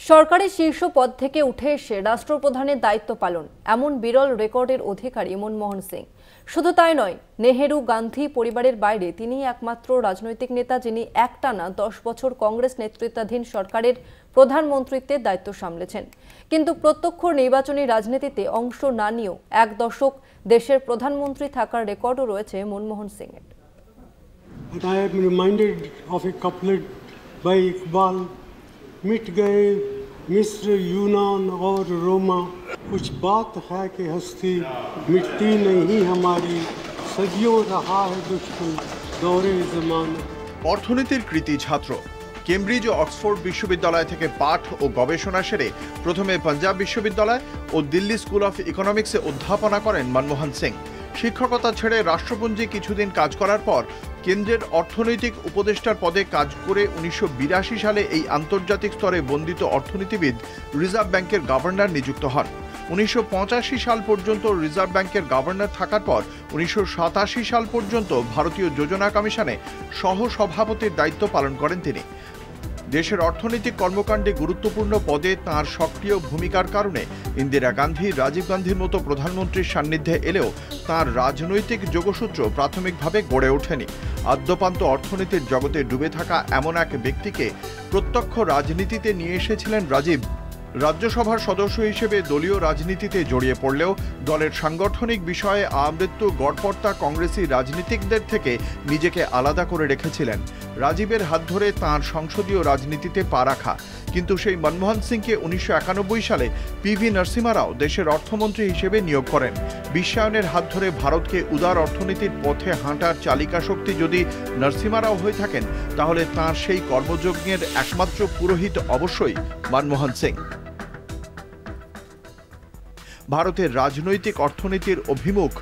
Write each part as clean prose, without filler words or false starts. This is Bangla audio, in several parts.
সরকারি শীর্ষ পদ থেকে উঠে এসে রাষ্ট্রপ্রধানের দায়িত্ব পালন এমন বিরল রেকর্ডের অধিকারী মনমোহন সিং। শুধু তাই নয়, নেহেরু গান্ধী পরিবারের বাইরে তিনি একমাত্র রাজনৈতিক নেতা যিনি একটানা 10 বছর কংগ্রেস নেতৃত্বাধীন সরকারের প্রধানমন্ত্রীত্বের দায়িত্ব সামলেছেন। কিন্তু প্রত্যক্ষ নির্বাচনী রাজনীতিতে অংশ না নিয়েও এক দশক দেশের প্রধানমন্ত্রী থাকার রেকর্ডও রয়েছে মনমোহন সিং এর। I am reminded of a couplet by Iqbal, मिट गए मिस्र यूनान और रोमा, कुछ बात है कि हस्ती मिटती नहीं हमारी, सदियों रहा है दुश्मन दौरे ज़माना। অর্থনীতির কৃতি ছাত্র, কেমব্রিজ ও অক্সফোর্ড বিশ্ববিদ্যালয় থেকে পাঠ ও গবেষণা সেরে প্রথমে পাঞ্জাব বিশ্ববিদ্যালয় ও দিল্লি স্কুল অফ ইকোনমিক্সে অধ্যাপনা করেন মনমোহন সিং। শিক্ষকতা ছেড়ে রাষ্ট্রপুঞ্জে কিছুদিন কাজ করার পর কেন্দ্রের অর্থনৈতিক উপদেষ্টার পদে কাজ করে 1982 সালে এই আন্তর্জাতিক স্তরে বন্দিত অর্থনীতিবিদ রিজার্ভ ব্যাংকের গভর্নর নিযুক্ত হন। 1985 সাল পর্যন্ত রিজার্ভ ব্যাংকের গভর্নর থাকার পর 1987 সাল পর্যন্ত ভারতীয় যোজনা কমিশনে সহ সভাপতির দায়িত্ব পালন করেন তিনি। দেশের অর্থনৈতিক কর্মকাণ্ডে গুরুত্বপূর্ণ পদে তাঁর সক্রিয় ভূমিকার কারণে ইন্দিরা গান্ধী, রাজীব গান্ধীর মতো প্রধানমন্ত্রীর সান্নিধ্যে এলেও তাঁর রাজনৈতিক যোগসূত্র প্রাথমিকভাবে গড়ে ওঠেনি। আদ্যপান্ত অর্থনীতির জগতে ডুবে থাকা এমন এক ব্যক্তিকে প্রত্যক্ষ রাজনীতিতে নিয়ে এসেছিলেন রাজীব। রাজ্যসভার সদস্য হিসেবে দলীয় রাজনীতিতে জড়িয়ে পড়লেও দলের সাংগঠনিক বিষয়ে আমৃত্যু গড়পড়তা কংগ্রেসি রাজনীতিকদের থেকে নিজেকে আলাদা করে রেখেছিলেন। রাজীবের হাত ধরে তাঁর সংসদীয় রাজনীতিতে পা রাখা। কিন্তু সেই মনমোহন সিংকে 1991 সালে পিভি নরসিমহা রাও দেশের অর্থমন্ত্রী হিসেবে নিয়োগ করেন। বিশ্বায়নের হাত ধরে ভারতকে উদার অর্থনীতির পথে হাঁটার চালিকা শক্তি যদি নরসিমহা রাও হয়ে থাকেন, তাহলে তাঁর সেই কর্মযজ্ঞের একমাত্র পুরোহিত অবশ্যই মনমোহন সিং। ভারতের রাজনৈতিক অর্থনীতির অভিমুখ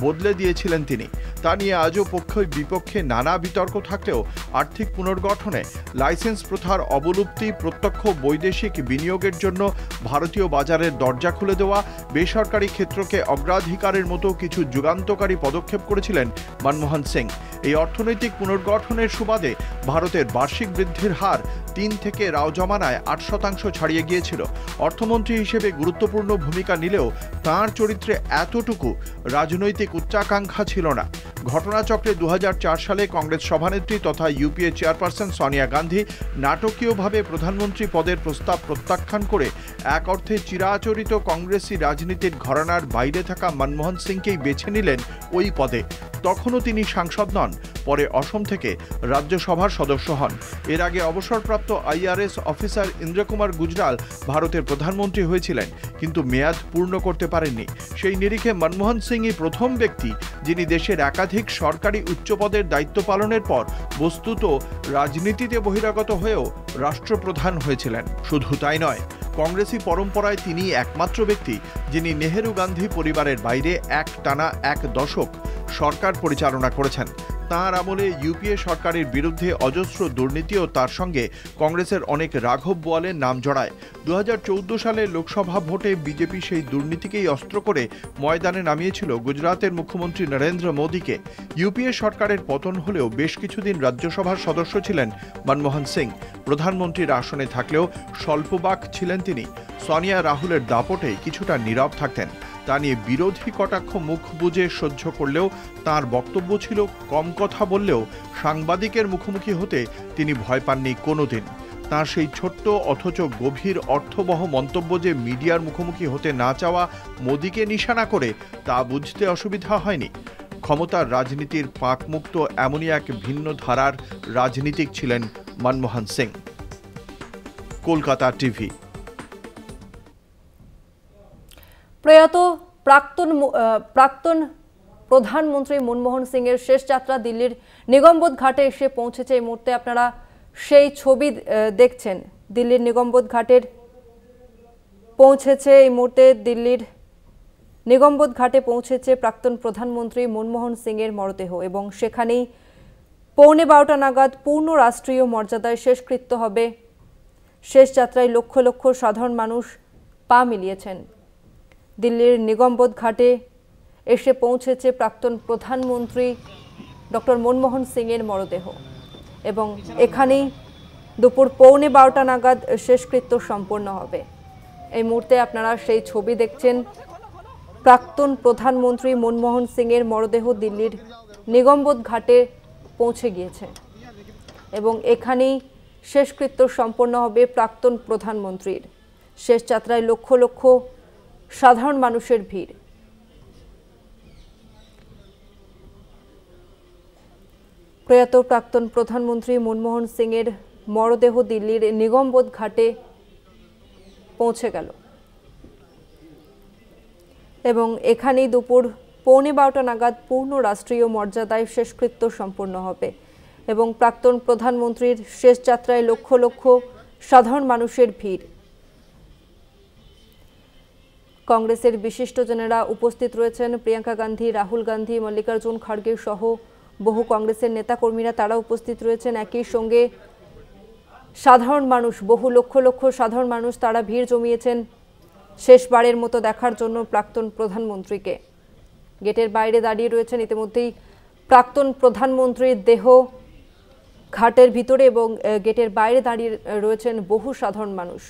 বদলে দিয়েছিলেন তিনি। তা নিয়ে আজও পক্ষ বিপক্ষে নানা বিতর্ক থাকলেও আর্থিক পুনর্গঠনে লাইসেন্স প্রথার অবলুপ্তি, প্রত্যক্ষ বৈদেশিক বিনিয়োগের জন্য ভারতীয় বাজারের দরজা খুলে দেওয়া, বেসরকারি ক্ষেত্রকে অগ্রাধিকারের মতো কিছু যুগান্তকারী পদক্ষেপ করেছিলেন মনমোহন সিং। এই অর্থনৈতিক পুনর্গঠনের সুবাদে ভারতের বার্ষিক বৃদ্ধির হার 3 থেকে রাও জমানায় 8% ছাড়িয়ে গিয়েছিল। অর্থমন্ত্রী হিসেবে গুরুত্বপূর্ণ ভূমিকা নিলেও তাঁর চরিত্রে এতটুকু রাজনৈতিক উচ্চাকাঙ্ক্ষা ছিল না। ঘটনাচক্রে 2004 সালে কংগ্রেস সভানেত্রী তথা ইউপিএ চেয়ারপারসন সোনিয়া গান্ধী নাটকীয়ভাবে প্রধানমন্ত্রী পদের প্রস্তাব প্রত্যাখ্যান করে এক অর্থে চিরাচরিত কংগ্রেসি রাজনীতির ঘরানার বাইরে থাকা মনমোহন সিংকেই বেছে নিলেন ওই পদে। তখনও তিনি সাংসদ নন, পরে অসম থেকে রাজ্যসভার সদস্য হন। এর আগে অবসরপ্রাপ্ত আইআরএস অফিসার ইন্দ্র কুমার গুজরাল ভারতের প্রধানমন্ত্রী হয়েছিলেন, কিন্তু মেয়াদ পূর্ণ করতে পারেননি। সেই নিরিখে মনমোহন সিংই প্রথম ব্যক্তি যিনি দেশের একাধিক সরকারি উচ্চপদের দায়িত্ব পালনের পর বস্তুত রাজনীতিতে বহিরাগত হয়েও রাষ্ট্রপ্রধান হয়েছিলেন। শুধু তাই নয়, কংগ্রেসি পরম্পরায় তিনি একমাত্র ব্যক্তি যিনি নেহেরু গান্ধী পরিবারের বাইরে একটানা 1 দশক সরকার পরিচালনা করেছেন। তাঁর আমলে ইউপিএ সরকারের বিরুদ্ধে অজস্র দুর্নীতিও তার সঙ্গে কংগ্রেসের অনেক রাঘব বোয়ালের নাম জড়ায়। 2014 সালে লোকসভা ভোটে বিজেপি সেই দুর্নীতিকেই অস্ত্র করে ময়দানে নামিয়েছিল গুজরাতের মুখ্যমন্ত্রী নরেন্দ্র মোদীকে। ইউপিএ সরকারের পতন হলেও বেশ কিছুদিন রাজ্যসভার সদস্য ছিলেন মনমোহন সিং। প্রধানমন্ত্রীর আসনে থাকলেও স্বল্পবাক ছিলেন তিনি। সোনিয়া রাহুলের দাপটে কিছুটা নীরব থাকতেন। তা নিয়ে বিরোধী কটাক্ষ মুখ বুজে সহ্য করলেও তাঁর বক্তব্য ছিল কম কথা বললেও সাংবাদিকের মুখোমুখি হতে তিনি ভয় পাননি কোনোদিন। তাঁর সেই ছোট্ট অথচ গভীর অর্থবহ মন্তব্য যে মিডিয়ার মুখোমুখি হতে না চাওয়া মোদীকে নিশানা করে, তা বুঝতে অসুবিধা হয়নি। ক্ষমতার রাজনীতির পাকমুক্ত এমনই এক ভিন্ন ধারার রাজনীতিক ছিলেন মনমোহন সিং। কলকাতা টিভি। প্রয়াত প্রাক্তন প্রধানমন্ত্রী মনমোহন সিং এর শেষ যাত্রা দিল্লির নিগমবোধ ঘাটে এসে পৌঁছেছে। এই মুহূর্তে আপনারা সেই ছবি দেখছেন। দিল্লির নিগমবোধ ঘাটের পৌঁছেছে এই মুহূর্তে দিল্লির নিগমবোধ ঘাটে পৌঁছেছে প্রাক্তন প্রধানমন্ত্রী মনমোহন সিং এর মরদেহ এবং সেখানেই 12:15 নাগাদ পূর্ণ রাষ্ট্রীয় মর্যাদায় শেষকৃত্য হবে। শেষ যাত্রায় লক্ষ লক্ষ সাধারণ মানুষ পা মিলিয়েছেন। দিল্লির নিগমবোধ ঘাটে এসে পৌঁছেছে প্রাক্তন প্রধানমন্ত্রী ডক্টর মনমোহন সিং এর মরদেহ এবং এখানেই দুপুর 12:15 নাগাদ শেষকৃত্য সম্পন্ন হবে। এই মুহূর্তে আপনারা সেই ছবি দেখছেন। প্রাক্তন প্রধানমন্ত্রী মনমোহন সিং এর মরদেহ দিল্লির নিগমবোধ ঘাটে পৌঁছে গিয়েছে এবং এখানেই শেষকৃত্য সম্পন্ন হবে প্রাক্তন প্রধানমন্ত্রীর। শেষ যাত্রায় লক্ষ লক্ষ সাধারণ মানুষের ভিড়। প্রয়াত প্রাক্তন প্রধানমন্ত্রী মনমোহন সিং এর মরদেহ দিল্লির নিগমবোধ ঘাটে পৌঁছে গেল এবং এখানেই দুপুর 12:15 নাগাদ পূর্ণ রাষ্ট্রীয় মর্যাদায় শেষকৃত্য সম্পন্ন হবে এবং প্রাক্তন প্রধানমন্ত্রীর শেষ যাত্রায় লক্ষ লক্ষ সাধারণ মানুষের ভিড়। কংগ্রেসের বিশিষ্টজনেরা উপস্থিত রয়েছেন। প্রিয়াঙ্কা গান্ধী, রাহুল গান্ধী, মল্লিকার্জুন খড়গে সহ বহু কংগ্রেসের নেতাকর্মীরা তারা উপস্থিত রয়েছেন। একই সঙ্গে সাধারণ মানুষ, বহু লক্ষ লক্ষ সাধারণ মানুষ তারা ভিড় জমিয়েছেন শেষবারের মতো দেখার জন্য প্রাক্তন প্রধানমন্ত্রীকে। গেটের বাইরে দাঁড়িয়ে রয়েছেন ইতিমধ্যেই প্রাক্তন প্রধানমন্ত্রীর দেহ ঘাটের ভিতরে এবং গেটের বাইরে দাঁড়িয়ে রয়েছেন বহু সাধারণ মানুষ।